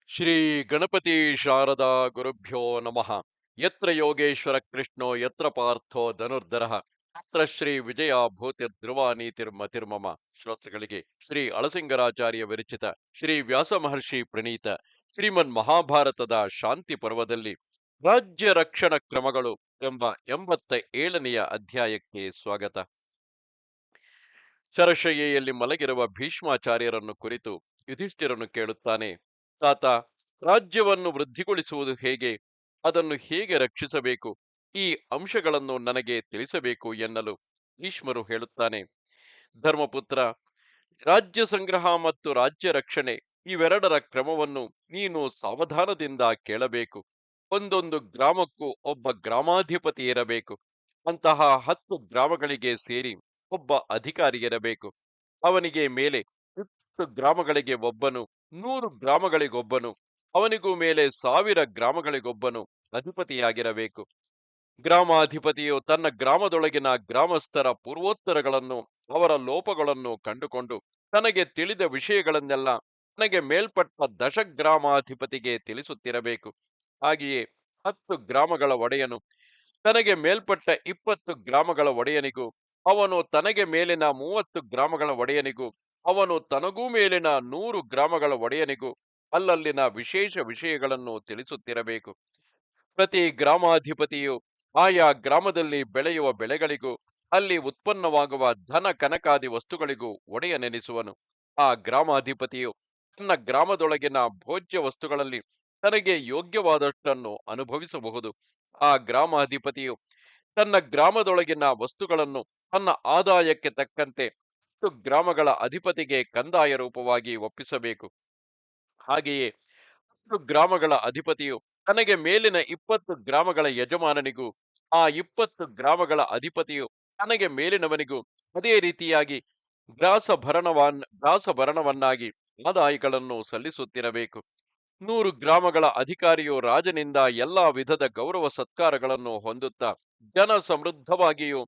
ಶ್ರೀ ಗಣಪತಿ ಶಾರದಾ ಗುರುಭ್ಯೋ ನಮಃ. ಯತ್ರ ಯೋಗೇಶ್ವರ ಕೃಷ್ಣೋ ಯತ್ರ ಪಾರ್ಥೋ ಧನುರ್ಧರಃ ತತ್ರ ಶ್ರೀ ವಿಜಯ ಭೂತಿರ್ ಧ್ರುವ ನೀತಿರ್ಮತಿರ್ಮಮ. ಶ್ರೋತೃಗಳಿಗೆ ಶ್ರೀ ಅಳಸಿಂಗರಾಚಾರ್ಯ ವಿರಚಿತ ಶ್ರೀ ವ್ಯಾಸ ಮಹರ್ಷಿ ಪ್ರಣೀತ ಶ್ರೀಮನ್ ಮಹಾಭಾರತದ ಶಾಂತಿ ಪರ್ವದಲ್ಲಿ ರಾಜ್ಯ ರಕ್ಷಣಾ ಕ್ರಮಗಳು ಎಂಬ 87ನೆಯ ಅಧ್ಯಾಯಕ್ಕೆ ಸ್ವಾಗತ. ಶರಶಯ್ಯೆಯಲ್ಲಿ ಮಲಗಿರುವ ಭೀಷ್ಮಾಚಾರ್ಯರನ್ನು ಕುರಿತು ಯುಧಿಷ್ಠಿರನು ಕೇಳುತ್ತಾನೆ, ತಾತ, ರಾಜ್ಯವನ್ನು ವೃದ್ಧಿಗೊಳಿಸುವುದು ಹೇಗೆ, ಅದನ್ನು ಹೇಗೆ ರಕ್ಷಿಸಬೇಕು, ಈ ಅಂಶಗಳನ್ನು ನನಗೆ ತಿಳಿಸಬೇಕು ಎನ್ನಲು ಭೀಷ್ಮರು ಹೇಳುತ್ತಾನೆ, ಧರ್ಮಪುತ್ರ, ರಾಜ್ಯ ಸಂಗ್ರಹ ಮತ್ತು ರಾಜ್ಯ ರಕ್ಷಣೆ ಇವೆರಡರ ಕ್ರಮವನ್ನು ನೀನು ಸಾವಧಾನದಿಂದ ಕೇಳಬೇಕು. ಒಂದೊಂದು ಗ್ರಾಮಕ್ಕೂ ಒಬ್ಬ ಗ್ರಾಮಾಧಿಪತಿ ಇರಬೇಕು. ಅಂತಹ 10 ಗ್ರಾಮಗಳಿಗೆ ಸೇರಿ ಒಬ್ಬ ಅಧಿಕಾರಿ ಇರಬೇಕು. ಅವನಿಗೆ ಮೇಲೆ 20 ಗ್ರಾಮಗಳಿಗೆ ಒಬ್ಬನು, 100 ಗ್ರಾಮಗಳಿಗೊಬ್ಬನು, ಅವನಿಗೂ ಮೇಲೆ 1000 ಗ್ರಾಮಗಳಿಗೊಬ್ಬನು ಅಧಿಪತಿಯಾಗಿರಬೇಕು. ಗ್ರಾಮಾಧಿಪತಿಯು ತನ್ನ ಗ್ರಾಮದೊಳಗಿನ ಗ್ರಾಮಸ್ಥರ ಪೂರ್ವೋತ್ತರಗಳನ್ನು, ಅವರ ಲೋಪಗಳನ್ನು ಕಂಡುಕೊಂಡು ತನಗೆ ತಿಳಿದ ವಿಷಯಗಳನ್ನೆಲ್ಲ ತನಗೆ ಮೇಲ್ಪಟ್ಟ ದಶಗ್ರಾಮಾಧಿಪತಿಗೆ ತಿಳಿಸುತ್ತಿರಬೇಕು. ಹಾಗೆಯೇ 10 ಗ್ರಾಮಗಳ ಒಡೆಯನು ತನಗೆ ಮೇಲ್ಪಟ್ಟ 20 ಗ್ರಾಮಗಳ ಒಡೆಯನಿಗೂ, ಅವನು ತನಗೆ ಮೇಲಿನ 30 ಗ್ರಾಮಗಳ ಒಡೆಯನಿಗೂ, ಅವನು ತನಗೂ ಮೇಲಿನ 100 ಗ್ರಾಮಗಳ ಒಡೆಯನಿಗೂ ಅಲ್ಲಲ್ಲಿನ ವಿಶೇಷ ವಿಷಯಗಳನ್ನು ತಿಳಿಸುತ್ತಿರಬೇಕು. ಪ್ರತಿ ಗ್ರಾಮಾಧಿಪತಿಯು ಆಯಾ ಗ್ರಾಮದಲ್ಲಿ ಬೆಳೆಯುವ ಬೆಳೆಗಳಿಗೂ ಅಲ್ಲಿ ಉತ್ಪನ್ನವಾಗುವ ಧನ ಕನಕಾದಿ ವಸ್ತುಗಳಿಗೂ ಒಡೆಯನೆನಿಸುವನು. ಆ ಗ್ರಾಮಾಧಿಪತಿಯು ತನ್ನ ಗ್ರಾಮದೊಳಗಿನ ಭೋಜ್ಯ ವಸ್ತುಗಳಲ್ಲಿ ತನಗೆ ಯೋಗ್ಯವಾದಷ್ಟನ್ನು ಅನುಭವಿಸಬಹುದು. ಆ ಗ್ರಾಮಾಧಿಪತಿಯು ತನ್ನ ಗ್ರಾಮದೊಳಗಿನ ವಸ್ತುಗಳನ್ನು ತನ್ನ ಆದಾಯಕ್ಕೆ ತಕ್ಕಂತೆ 10 ಗ್ರಾಮಗಳ ಅಧಿಪತಿಗೆ ಕಂದಾಯ ರೂಪವಾಗಿ ಒಪ್ಪಿಸಬೇಕು. ಹಾಗೆಯೇ 10 ಗ್ರಾಮಗಳ ಅಧಿಪತಿಯು ತನಗೆ ಮೇಲಿನ 20 ಗ್ರಾಮಗಳ ಯಜಮಾನನಿಗೂ, ಆ 20 ಗ್ರಾಮಗಳ ಅಧಿಪತಿಯು ತನಗೆ ಮೇಲಿನವನಿಗೂ ಅದೇ ರೀತಿಯಾಗಿ ಗ್ರಾಸಭರಣವನ್ನಾಗಿ ಆದಾಯಗಳನ್ನು ಸಲ್ಲಿಸುತ್ತಿರಬೇಕು. 100 ಗ್ರಾಮಗಳ ಅಧಿಕಾರಿಯು ರಾಜನಿಂದ ಎಲ್ಲಾ ವಿಧದ ಗೌರವ ಸತ್ಕಾರಗಳನ್ನು ಹೊಂದುತ್ತಾ ಜನ ಸಮೃದ್ಧವಾಗಿಯೂ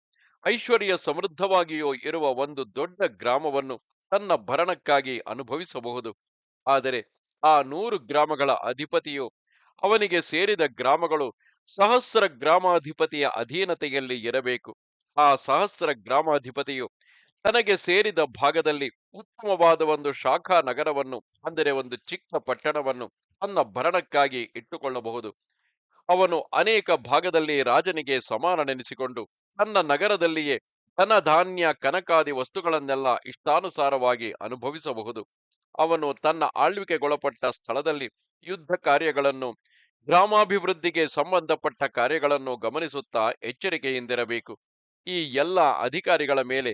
ಐಶ್ವರ್ಯ ಸಮೃದ್ಧವಾಗಿಯೂ ಇರುವ ಒಂದು ದೊಡ್ಡ ಗ್ರಾಮವನ್ನು ತನ್ನ ಭರಣಕ್ಕಾಗಿ ಅನುಭವಿಸಬಹುದು. ಆದರೆ ಆ 100 ಗ್ರಾಮಗಳ ಅಧಿಪತಿಯು ಅವನಿಗೆ ಸೇರಿದ ಗ್ರಾಮಗಳು ಸಹಸ್ರ ಗ್ರಾಮಾಧಿಪತಿಯ ಅಧೀನತೆಯಲ್ಲಿ ಇರಬೇಕು. ಆ ಸಹಸ್ರ ಗ್ರಾಮಾಧಿಪತಿಯು ತನಗೆ ಸೇರಿದ ಭಾಗದಲ್ಲಿ ಉತ್ತಮವಾದ ಒಂದು ಶಾಖಾ ನಗರವನ್ನು, ಅಂದರೆ ಒಂದು ಚಿಕ್ಕ ಪಟ್ಟಣವನ್ನು ತನ್ನ ಭರಣಕ್ಕಾಗಿ ಇಟ್ಟುಕೊಳ್ಳಬಹುದು. ಅವನು ಅನೇಕ ಭಾಗದಲ್ಲಿ ರಾಜನಿಗೆ ಸಮಾನನೆನಿಸಿಕೊಂಡು ತನ್ನ ನಗರದಲ್ಲಿಯೇ ಧನ ಧಾನ್ಯ ಕನಕಾದಿ ವಸ್ತುಗಳನ್ನೆಲ್ಲ ಇಷ್ಟಾನುಸಾರವಾಗಿ ಅನುಭವಿಸಬಹುದು. ಅವನು ತನ್ನ ಆಳ್ವಿಕೆಗೊಳಪಟ್ಟ ಸ್ಥಳದಲ್ಲಿ ಯುದ್ಧ ಕಾರ್ಯಗಳನ್ನು, ಗ್ರಾಮಾಭಿವೃದ್ಧಿಗೆ ಸಂಬಂಧಪಟ್ಟ ಕಾರ್ಯಗಳನ್ನು ಗಮನಿಸುತ್ತಾ ಎಚ್ಚರಿಕೆಯಿಂದಿರಬೇಕು. ಈ ಎಲ್ಲ ಅಧಿಕಾರಿಗಳ ಮೇಲೆ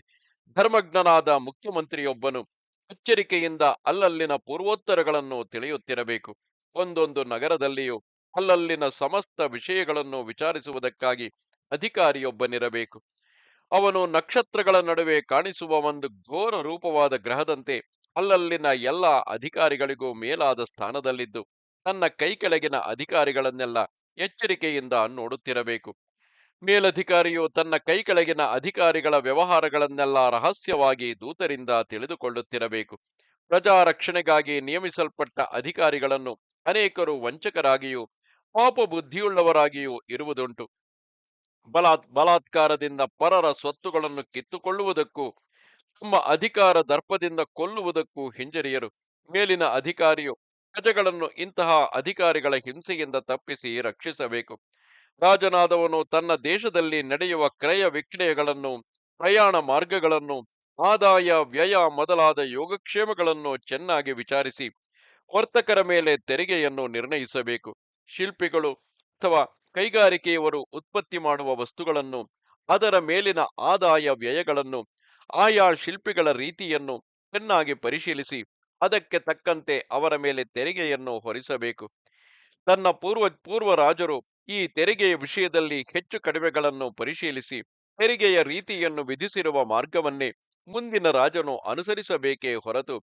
ಧರ್ಮಜ್ಞನಾದ ಮುಖ್ಯಮಂತ್ರಿಯೊಬ್ಬನು ಎಚ್ಚರಿಕೆಯಿಂದ ಅಲ್ಲಲ್ಲಿನ ಪೂರ್ವೋತ್ತರಗಳನ್ನು ತಿಳಿಯುತ್ತಿರಬೇಕು. ಒಂದೊಂದು ನಗರದಲ್ಲಿಯೂ ಅಲ್ಲಲ್ಲಿನ ಸಮಸ್ತ ವಿಷಯಗಳನ್ನು ವಿಚಾರಿಸುವುದಕ್ಕಾಗಿ ಅಧಿಕಾರಿಯೊಬ್ಬನಿರಬೇಕು. ಅವನು ನಕ್ಷತ್ರಗಳ ನಡುವೆ ಕಾಣಿಸುವ ಒಂದು ಘೋರ ರೂಪವಾದ ಗ್ರಹದಂತೆ ಅಲ್ಲಲ್ಲಿನ ಎಲ್ಲ ಅಧಿಕಾರಿಗಳಿಗೂ ಮೇಲಾದ ಸ್ಥಾನದಲ್ಲಿದ್ದು ತನ್ನ ಕೈ ಕೆಳಗಿನ ಅಧಿಕಾರಿಗಳನ್ನೆಲ್ಲ ಎಚ್ಚರಿಕೆಯಿಂದ ನೋಡುತ್ತಿರಬೇಕು. ಮೇಲಧಿಕಾರಿಯು ತನ್ನ ಕೈ ಕೆಳಗಿನ ಅಧಿಕಾರಿಗಳ ವ್ಯವಹಾರಗಳನ್ನೆಲ್ಲ ರಹಸ್ಯವಾಗಿ ದೂತರಿಂದ ತಿಳಿದುಕೊಳ್ಳುತ್ತಿರಬೇಕು. ಪ್ರಜಾ ರಕ್ಷಣೆಗಾಗಿ ನಿಯಮಿಸಲ್ಪಟ್ಟ ಅಧಿಕಾರಿಗಳನ್ನು ಅನೇಕರು ವಂಚಕರಾಗಿಯೂ ಪಾಪ ಬುದ್ಧಿಯುಳ್ಳವರಾಗಿಯೂ ಇರುವುದುಂಟು. ಬಲಾತ್ಕಾರದಿಂದ ಪರರ ಸ್ವತ್ತುಗಳನ್ನು ಕಿತ್ತುಕೊಳ್ಳುವುದಕ್ಕೂ ತಮ್ಮ ಅಧಿಕಾರ ದರ್ಪದಿಂದ ಕೊಲ್ಲುವುದಕ್ಕೂ ಹಿಂಜರಿಯರು. ಮೇಲಿನ ಅಧಿಕಾರಿಯು ಪ್ರಜೆಗಳನ್ನು ಇಂತಹ ಅಧಿಕಾರಿಗಳ ಹಿಂಸೆಯಿಂದ ತಪ್ಪಿಸಿ ರಕ್ಷಿಸಬೇಕು. ರಾಜನಾದವನು ತನ್ನ ದೇಶದಲ್ಲಿ ನಡೆಯುವ ಕ್ರಯ ವಿಕ್ರಯಗಳನ್ನು, ಪ್ರಯಾಣ ಮಾರ್ಗಗಳನ್ನು, ಆದಾಯ ವ್ಯಯ ಮೊದಲಾದ ಯೋಗಕ್ಷೇಮಗಳನ್ನು ಚೆನ್ನಾಗಿ ವಿಚಾರಿಸಿ ವರ್ತಕರ ಮೇಲೆ ತೆರಿಗೆಯನ್ನು ನಿರ್ಣಯಿಸಬೇಕು. ಶಿಲ್ಪಿಗಳು ಅಥವಾ ಕೈಗಾರಿಕೆಯವರು ಉತ್ಪತ್ತಿ ಮಾಡುವ ವಸ್ತುಗಳನ್ನು, ಅದರ ಮೇಲಿನ ಆದಾಯ ವ್ಯಯಗಳನ್ನು, ಆಯಾ ಶಿಲ್ಪಿಗಳ ರೀತಿಯನ್ನು ಚೆನ್ನಾಗಿ ಪರಿಶೀಲಿಸಿ ಅದಕ್ಕೆ ತಕ್ಕಂತೆ ಅವರ ಮೇಲೆ ತೆರಿಗೆಯನ್ನು ಹೊರಿಸಬೇಕು. ತನ್ನ ಪೂರ್ವ ರಾಜರು ಈ ತೆರಿಗೆಯ ವಿಷಯದಲ್ಲಿ ಹೆಚ್ಚು ಕಡಿಮೆಗಳನ್ನು ಪರಿಶೀಲಿಸಿ ತೆರಿಗೆಯ ರೀತಿಯನ್ನು ವಿಧಿಸಿರುವ ಮಾರ್ಗವನ್ನೇ ಮುಂದಿನ ರಾಜನು ಅನುಸರಿಸಬೇಕೇ ಹೊರತು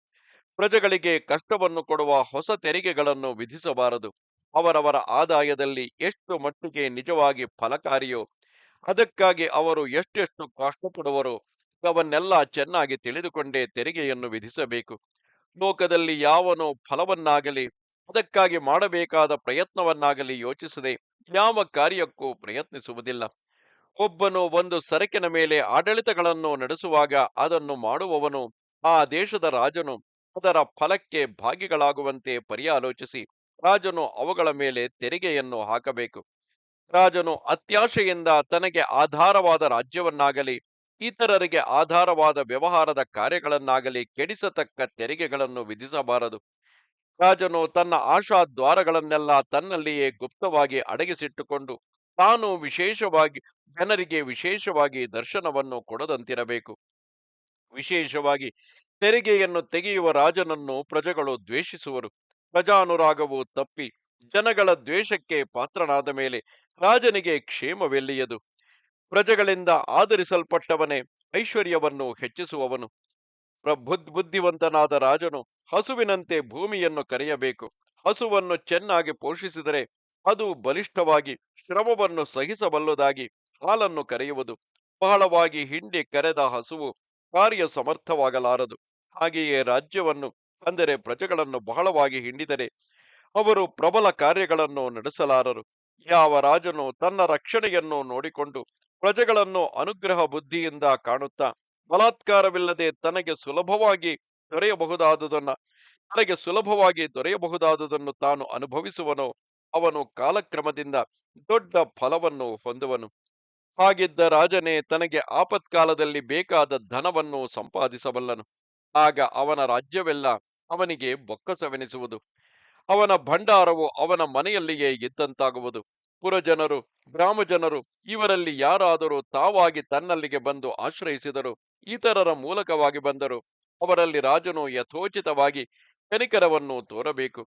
ಪ್ರಜೆಗಳಿಗೆ ಕಷ್ಟವನ್ನು ಕೊಡುವ ಹೊಸ ತೆರಿಗೆಗಳನ್ನು ವಿಧಿಸಬಾರದು. ಅವರವರ ಆದಾಯದಲ್ಲಿ ಎಷ್ಟು ಮಟ್ಟಿಗೆ ನಿಜವಾಗಿ ಫಲಕಾರಿಯೋ, ಅದಕ್ಕಾಗಿ ಅವರು ಎಷ್ಟೆಷ್ಟು ಕಷ್ಟಪಡುವರೋ ಅವನ್ನೆಲ್ಲ ಚೆನ್ನಾಗಿ ತಿಳಿದುಕೊಂಡೇ ತೆರಿಗೆಯನ್ನು ವಿಧಿಸಬೇಕು. ಲೋಕದಲ್ಲಿ ಯಾವನು ಫಲವನ್ನಾಗಲಿ ಅದಕ್ಕಾಗಿ ಮಾಡಬೇಕಾದ ಪ್ರಯತ್ನವನ್ನಾಗಲಿ ಯೋಚಿಸದೆ ಯಾವ ಕಾರ್ಯಕ್ಕೂ ಪ್ರಯತ್ನಿಸುವುದಿಲ್ಲ. ಒಬ್ಬನು ಒಂದು ಸರಕಿನ ಮೇಲೆ ಆಡಳಿತಗಳನ್ನು ನಡೆಸುವಾಗ ಅದನ್ನು ಮಾಡುವವನು ಆ ದೇಶದ ರಾಜನು ಅದರ ಫಲಕ್ಕೆ ಭಾಗಿಗಳಾಗುವಂತೆ ಪರ್ಯಾಲೋಚಿಸಿ ರಾಜನು ಅವುಗಳ ಮೇಲೆ ತೆರಿಗೆಯನ್ನು ಹಾಕಬೇಕು. ರಾಜನು ಅತ್ಯಾಶೆಯಿಂದ ತನಗೆ ಆಧಾರವಾದ ರಾಜ್ಯವನ್ನಾಗಲಿ ಇತರರಿಗೆ ಆಧಾರವಾದ ವ್ಯವಹಾರದ ಕಾರ್ಯಗಳನ್ನಾಗಲಿ ಕೆಡಿಸತಕ್ಕ ತೆರಿಗೆಗಳನ್ನು ವಿಧಿಸಬಾರದು. ರಾಜನು ತನ್ನ ಆಶಾ ದ್ವಾರಗಳನ್ನೆಲ್ಲ ತನ್ನಲ್ಲಿಯೇ ಗುಪ್ತವಾಗಿ ಅಡಗಿಸಿಟ್ಟುಕೊಂಡು ತಾನು ವಿಶೇಷವಾಗಿ ಜನರಿಗೆ ವಿಶೇಷವಾಗಿ ದರ್ಶನವನ್ನು ಕೊಡದಂತಿರಬೇಕು. ವಿಶೇಷವಾಗಿ ತೆರಿಗೆಯನ್ನು ತೆಗೆಯುವ ರಾಜನನ್ನು ಪ್ರಜೆಗಳು ದ್ವೇಷಿಸುವರು. ಪ್ರಜಾನುರಾಗವು ತಪ್ಪಿ ಜನಗಳ ದ್ವೇಷಕ್ಕೆ ಪಾತ್ರನಾದ ಮೇಲೆ ರಾಜನಿಗೆ ಕ್ಷೇಮವೆಲ್ಲಿಯದು. ಪ್ರಜೆಗಳಿಂದ ಆದರಿಸಲ್ಪಟ್ಟವನೇ ಐಶ್ವರ್ಯವನ್ನು ಹೆಚ್ಚಿಸುವವನು. ಬುದ್ಧಿವಂತನಾದ ರಾಜನು ಹಸುವಿನಂತೆ ಭೂಮಿಯನ್ನು ಕರೆಯಬೇಕು. ಹಸುವನ್ನು ಚೆನ್ನಾಗಿ ಪೋಷಿಸಿದರೆ ಅದು ಬಲಿಷ್ಠವಾಗಿ ಶ್ರಮವನ್ನು ಸಹಿಸಬಲ್ಲದಾಗಿ ಹಾಲನ್ನು ಕರೆಯುವುದು. ಬಹಳವಾಗಿ ಹಿಂಡಿ ಕರೆದ ಹಸುವು ಕಾರ್ಯ ಸಮರ್ಥವಾಗಲಾರದು. ಹಾಗೆಯೇ ರಾಜ್ಯವನ್ನು ಅಂದರೆ ಪ್ರಜೆಗಳನ್ನು ಬಹಳವಾಗಿ ಹಿಂಡಿದರೆ ಅವರು ಪ್ರಬಲ ಕಾರ್ಯಗಳನ್ನು ನಡೆಸಲಾರರು. ಯಾವ ರಾಜನು ತನ್ನ ರಕ್ಷಣೆಯನ್ನು ನೋಡಿಕೊಂಡು ಪ್ರಜೆಗಳನ್ನು ಅನುಗ್ರಹ ಬುದ್ಧಿಯಿಂದ ಕಾಣುತ್ತಾ ಬಲಾತ್ಕಾರವಿಲ್ಲದೆ ತನಗೆ ಸುಲಭವಾಗಿ ದೊರೆಯಬಹುದಾದುದನ್ನು ತಾನು ಅನುಭವಿಸುವನೋ ಅವನು ಕಾಲಕ್ರಮದಿಂದ ದೊಡ್ಡ ಫಲವನ್ನು ಹೊಂದುವನು. ಹಾಗಿದ್ದ ರಾಜನೇ ತನಗೆ ಆಪತ್ಕಾಲದಲ್ಲಿ ಬೇಕಾದ ಧನವನ್ನು ಸಂಪಾದಿಸಬಲ್ಲನು. ಆಗ ಅವನ ರಾಜ್ಯವೆಲ್ಲ ಅವನಿಗೆ ಬೊಕ್ಕಸವೆನಿಸುವುದು. ಅವನ ಭಂಡಾರವು ಅವನ ಮನೆಯಲ್ಲಿಯೇ ಇದ್ದಂತಾಗುವುದು. ಪುರಜನರು, ಗ್ರಾಮಜನರು ಇವರಲ್ಲಿ ಯಾರಾದರೂ ತಾವಾಗಿ ತನ್ನಲ್ಲಿಗೆ ಬಂದು ಆಶ್ರಯಿಸಿದರು, ಇತರರ ಮೂಲಕವಾಗಿ ಬಂದರು, ಅವರಲ್ಲಿ ರಾಜನು ಯಥೋಚಿತವಾಗಿ ಕನಿಕರವನ್ನು ತೋರಬೇಕು.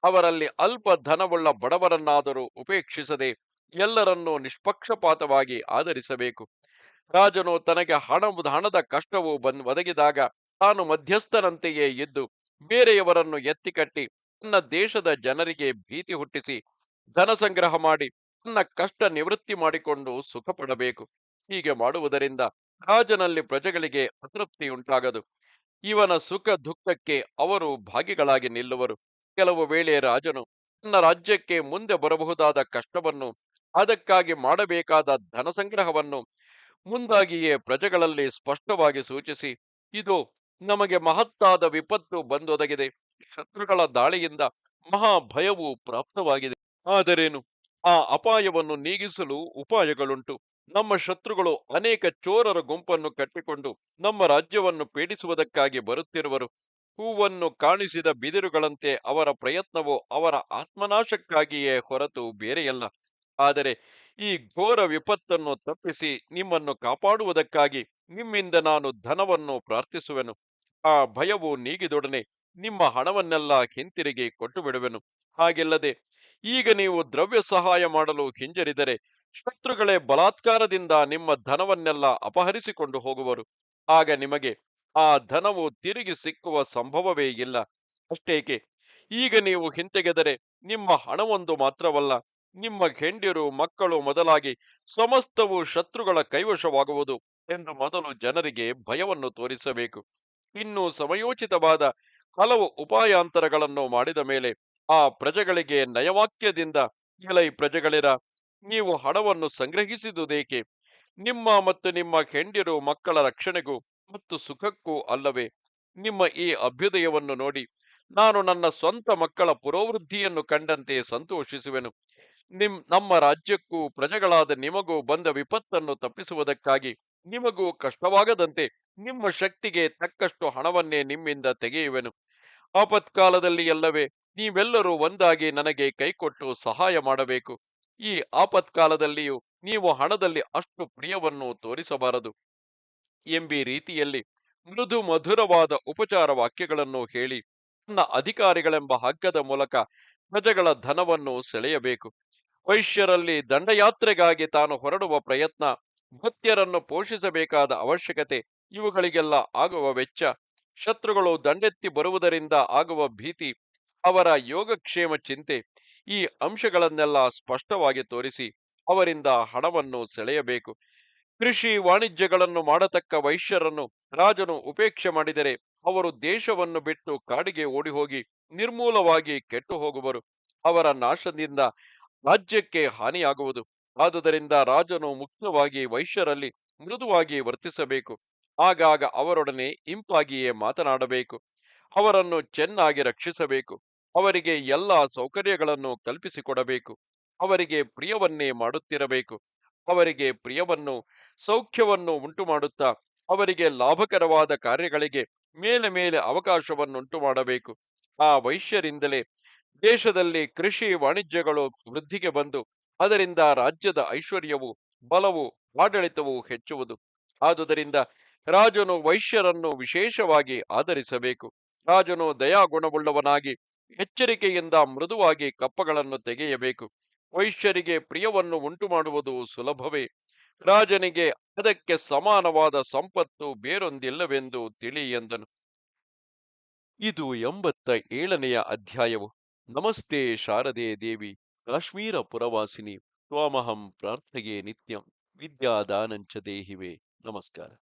ಅವರಲ್ಲಿ ಅಲ್ಪ ಧನವುಳ್ಳ ಬಡವರನ್ನಾದರೂ ಉಪೇಕ್ಷಿಸದೆ ಎಲ್ಲರನ್ನೂ ನಿಷ್ಪಕ್ಷಪಾತವಾಗಿ ಆದರಿಸಬೇಕು. ರಾಜನು ತನಗೆ ಹಣದ ಕಷ್ಟವು ಒದಗಿದಾಗ ತಾನು ಮಧ್ಯಸ್ಥನಂತೆಯೇ ಇದ್ದು ಬೇರೆಯವರನ್ನು ಎತ್ತಿಕಟ್ಟಿ ತನ್ನ ದೇಶದ ಜನರಿಗೆ ಭೀತಿ ಹುಟ್ಟಿಸಿ ಧನ ಸಂಗ್ರಹ ಮಾಡಿ ತನ್ನ ಕಷ್ಟ ನಿವೃತ್ತಿ ಮಾಡಿಕೊಂಡು ಸುಖ ಪಡಬೇಕು. ಹೀಗೆ ಮಾಡುವುದರಿಂದ ರಾಜನಲ್ಲಿ ಪ್ರಜೆಗಳಿಗೆ ಅತೃಪ್ತಿಯುಂಟಾಗದು. ಇವನ ಸುಖ ದುಃಖಕ್ಕೆ ಅವರು ಭಾಗಿಗಳಾಗಿ ನಿಲ್ಲುವರು. ಕೆಲವು ವೇಳೆ ರಾಜನು ತನ್ನ ರಾಜ್ಯಕ್ಕೆ ಮುಂದೆ ಬರಬಹುದಾದ ಕಷ್ಟವನ್ನು, ಅದಕ್ಕಾಗಿ ಮಾಡಬೇಕಾದ ಧನ ಸಂಗ್ರಹವನ್ನು ಮುಂದಾಗಿಯೇ ಪ್ರಜೆಗಳಲ್ಲಿ ಸ್ಪಷ್ಟವಾಗಿ ಸೂಚಿಸಿ, ಇದು ನಮಗೆ ಮಹತ್ತಾದ ವಿಪತ್ತು ಬಂದೊದಗಿದೆ, ಶತ್ರುಗಳ ದಾಳಿಯಿಂದ ಮಹಾ ಭಯವು ಪ್ರಾಪ್ತವಾಗಿದೆ. ಆದರೇನು, ಆ ಅಪಾಯವನ್ನು ನೀಗಿಸಲು ಉಪಾಯಗಳುಂಟು. ನಮ್ಮ ಶತ್ರುಗಳು ಅನೇಕ ಚೋರರ ಗುಂಪನ್ನು ಕಟ್ಟಿಕೊಂಡು ನಮ್ಮ ರಾಜ್ಯವನ್ನು ಪೀಡಿಸುವುದಕ್ಕಾಗಿ ಬರುತ್ತಿರುವರು. ಹೂವನ್ನು ಕಾಣಿಸಿದ ಬಿದಿರುಗಳಂತೆ ಅವರ ಪ್ರಯತ್ನವು ಅವರ ಆತ್ಮನಾಶಕ್ಕಾಗಿಯೇ ಹೊರತು ಬೇರೆಯಲ್ಲ. ಆದರೆ ಈ ಘೋರ ವಿಪತ್ತನ್ನು ತಪ್ಪಿಸಿ ನಿಮ್ಮನ್ನು ಕಾಪಾಡುವುದಕ್ಕಾಗಿ ನಿಮ್ಮಿಂದ ನಾನು ಧನವನ್ನು ಪ್ರಾರ್ಥಿಸುವೆನು. ಆ ಭಯವು ನೀಗಿದೊಡನೆ ನಿಮ್ಮ ಹಣವನ್ನೆಲ್ಲ ಹಿಂತಿರುಗಿ ಕೊಟ್ಟು ಬಿಡುವೆನು. ಹಾಗಿಲ್ಲದೆ ಈಗ ನೀವು ದ್ರವ್ಯ ಸಹಾಯ ಮಾಡಲು ಹಿಂಜರಿದರೆ ಶತ್ರುಗಳೇ ಬಲಾತ್ಕಾರದಿಂದ ನಿಮ್ಮ ಧನವನ್ನೆಲ್ಲ ಅಪಹರಿಸಿಕೊಂಡು ಹೋಗುವರು. ಆಗ ನಿಮಗೆ ಆ ಧನವು ತಿರುಗಿ ಸಿಕ್ಕುವ ಸಂಭವವೇ ಇಲ್ಲ. ಅಷ್ಟೇಕೆ, ಈಗ ನೀವು ಹಿಂತೆಗೆದರೆ ನಿಮ್ಮ ಹಣವೊಂದು ಮಾತ್ರವಲ್ಲ, ನಿಮ್ಮ ಹೆಂಡಿರು ಮಕ್ಕಳು ಮೊದಲಾಗಿ ಸಮಸ್ತವು ಶತ್ರುಗಳ ಕೈವಶವಾಗುವುದು ಎಂದು ಮೊದಲು ಜನರಿಗೆ ಭಯವನ್ನು ತೋರಿಸಬೇಕು. ಇನ್ನು ಸಮಯೋಚಿತವಾದ ಹಲವು ಉಪಾಯಾಂತರಗಳನ್ನು ಮಾಡಿದ ಮೇಲೆ ಆ ಪ್ರಜೆಗಳಿಗೆ ನಯವಾಕ್ಯದಿಂದ, ಎಲೈ ಪ್ರಜೆಗಳಿರ, ನೀವು ಹಣವನ್ನು ಸಂಗ್ರಹಿಸಿದುದೇಕೆ? ನಿಮ್ಮ ಮತ್ತು ನಿಮ್ಮ ಹೆಂಡಿರು ಮಕ್ಕಳ ರಕ್ಷಣೆಗೂ ಮತ್ತು ಸುಖಕ್ಕೂ ಅಲ್ಲವೇ? ನಿಮ್ಮ ಈ ಅಭ್ಯುದಯವನ್ನು ನೋಡಿ ನಾನು ನನ್ನ ಸ್ವಂತ ಮಕ್ಕಳ ಪುರೋವೃದ್ಧಿಯನ್ನು ಕಂಡಂತೆ ಸಂತೋಷಿಸುವೆನು. ನಮ್ಮ ರಾಜ್ಯಕ್ಕೂ ಪ್ರಜೆಗಳಾದ ನಿಮಗೂ ಬಂದ ವಿಪತ್ತನ್ನು ತಪ್ಪಿಸುವುದಕ್ಕಾಗಿ ನಿಮಗೂ ಕಷ್ಟವಾಗದಂತೆ ನಿಮ್ಮ ಶಕ್ತಿಗೆ ತಕ್ಕಷ್ಟು ಹಣವನ್ನೇ ನಿಮ್ಮಿಂದ ತೆಗೆಯುವೆನು. ಆಪತ್ಕಾಲದಲ್ಲಿ ಎಲ್ಲವೇ ನೀವೆಲ್ಲರೂ ಒಂದಾಗಿ ನನಗೆ ಕೈಕೊಟ್ಟು ಸಹಾಯ ಮಾಡಬೇಕು. ಈ ಆಪತ್ಕಾಲದಲ್ಲಿಯೂ ನೀವು ಹಣದಲ್ಲಿ ಅಷ್ಟು ಪ್ರಿಯವನ್ನು ತೋರಿಸಬಾರದು ಎಂಬಿ ರೀತಿಯಲ್ಲಿ ಮೃದು ಮಧುರವಾದ ಉಪಚಾರ ವಾಕ್ಯಗಳನ್ನು ಹೇಳಿ ತನ್ನ ಅಧಿಕಾರಿಗಳೆಂಬ ಹಗ್ಗದ ಮೂಲಕ ಪ್ರಜೆಗಳ ಧನವನ್ನು ಸೆಳೆಯಬೇಕು. ವೈಶ್ಯರಲ್ಲಿ ದಂಡಯಾತ್ರೆಗಾಗಿ ತಾನು ಹೊರಡುವ ಪ್ರಯತ್ನ, ಭೃತ್ಯರನ್ನು ಪೋಷಿಸಬೇಕಾದ ಅವಶ್ಯಕತೆ, ಇವುಗಳಿಗೆಲ್ಲ ಆಗುವ ವೆಚ್ಚ, ಶತ್ರುಗಳು ದಂಡೆತ್ತಿ ಬರುವುದರಿಂದ ಆಗುವ ಭೀತಿ, ಅವರ ಯೋಗಕ್ಷೇಮ ಚಿಂತೆ, ಈ ಅಂಶಗಳನ್ನೆಲ್ಲ ಸ್ಪಷ್ಟವಾಗಿ ತೋರಿಸಿ ಅವರಿಂದ ಹಣವನ್ನು ಸೆಳೆಯಬೇಕು. ಕೃಷಿ ವಾಣಿಜ್ಯಗಳನ್ನು ಮಾಡತಕ್ಕ ವೈಶ್ಯರನ್ನು ರಾಜನು ಉಪೇಕ್ಷೆ ಮಾಡಿದರೆ ಅವರು ದೇಶವನ್ನು ಬಿಟ್ಟು ಕಾಡಿಗೆ ಓಡಿಹೋಗಿ ನಿರ್ಮೂಲವಾಗಿ ಕೆಟ್ಟು ಹೋಗುವರು. ಅವರ ನಾಶದಿಂದ ರಾಜ್ಯಕ್ಕೆ ಹಾನಿಯಾಗುವುದು. ಆದುದರಿಂದ ರಾಜನು ಮುಕ್ತವಾಗಿ ವೈಶ್ಯರಲ್ಲಿ ಮೃದುವಾಗಿ ವರ್ತಿಸಬೇಕು. ಆಗಾಗ ಅವರೊಡನೆ ಇಂಪಾಗಿಯೇ ಮಾತನಾಡಬೇಕು. ಅವರನ್ನು ಚೆನ್ನಾಗಿ ರಕ್ಷಿಸಬೇಕು. ಅವರಿಗೆ ಎಲ್ಲ ಸೌಕರ್ಯಗಳನ್ನು ಕಲ್ಪಿಸಿಕೊಡಬೇಕು. ಅವರಿಗೆ ಪ್ರಿಯವನ್ನೇ ಮಾಡುತ್ತಿರಬೇಕು. ಅವರಿಗೆ ಪ್ರಿಯವನ್ನು ಸೌಖ್ಯವನ್ನು ಉಂಟು ಮಾಡುತ್ತಾ ಅವರಿಗೆ ಲಾಭಕರವಾದ ಕಾರ್ಯಗಳಿಗೆ ಮೇಲೆ ಮೇಲೆ ಅವಕಾಶವನ್ನುಂಟು ಮಾಡಬೇಕು. ಆ ವೈಶ್ಯರಿಂದಲೇ ದೇಶದಲ್ಲಿ ಕೃಷಿ ವಾಣಿಜ್ಯಗಳು ವೃದ್ಧಿಗೆ ಬಂದು ಅದರಿಂದ ರಾಜ್ಯದ ಐಶ್ವರ್ಯವು ಬಲವು ಆಡಳಿತವು ಹೆಚ್ಚುವುದು. ಆದುದರಿಂದ ರಾಜನು ವೈಶ್ಯರನ್ನು ವಿಶೇಷವಾಗಿ ಆದರಿಸಬೇಕು. ರಾಜನು ದಯಾಗುಣವುಳ್ಳವನಾಗಿ ಎಚ್ಚರಿಕೆಯಿಂದ ಮೃದುವಾಗಿ ಕಪ್ಪಗಳನ್ನು ತೆಗೆಯಬೇಕು. ವೈಶ್ಯರಿಗೆ ಪ್ರಿಯವನ್ನು ಉಂಟು ಮಾಡುವುದು ಸುಲಭವೇ. ರಾಜನಿಗೆ ಅದಕ್ಕೆ ಸಮಾನವಾದ ಸಂಪತ್ತು ಬೇರೊಂದಿಲ್ಲವೆಂದು ತಿಳಿ ಎಂದನು. ಇದು 87ನೆಯ ಅಧ್ಯಾಯವು. ನಮಸ್ತೆ ಶಾರದೆ ದೇವಿ, ಕಾಶ್ಮೀರ ಪುರವಾಸಿನಿ, ತ್ವಾಮಹಂ ಪ್ರಾರ್ಥೆಯೇ ನಿತ್ಯಂ, ವಿದ್ಯಾದಾನಂಚ ದೇಹಿವೆ. ನಮಸ್ಕಾರ.